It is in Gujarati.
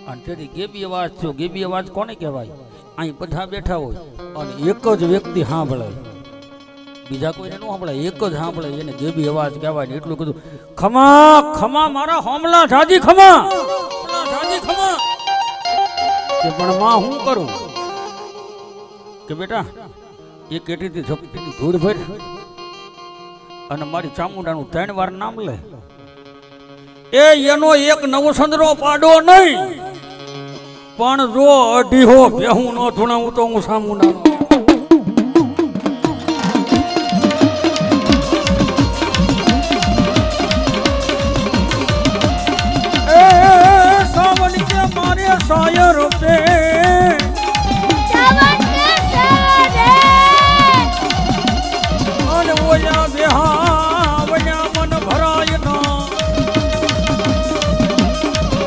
અને તેથી ગેબી અવાજ થયો. ગેબી અવાજ કોને કહેવાય? અહીં બધા બેઠા હોય અને એક જ વ્યક્તિ સાંભળે, બીજા કોઈને ન સાંભળે, એક જ સાંભળે, એને ગેબી અવાજ કહેવાય. ને એટલું કીધું, ખમા ખમા મારા હોમલા જાજી ખમા, જાજી ખમા. કે પણ માં હું કરું? કે બેટા એ કેટીથી ઝપટીની ધૂળ ભર અને મારી ચામુંડાનું 3 વાર નામ લે. એ એનો એક નવસંદરો પાડો નહીં, પણ જો અઢીહો બેહું ન ધૂણાવું તો હું ચામુંડાનું.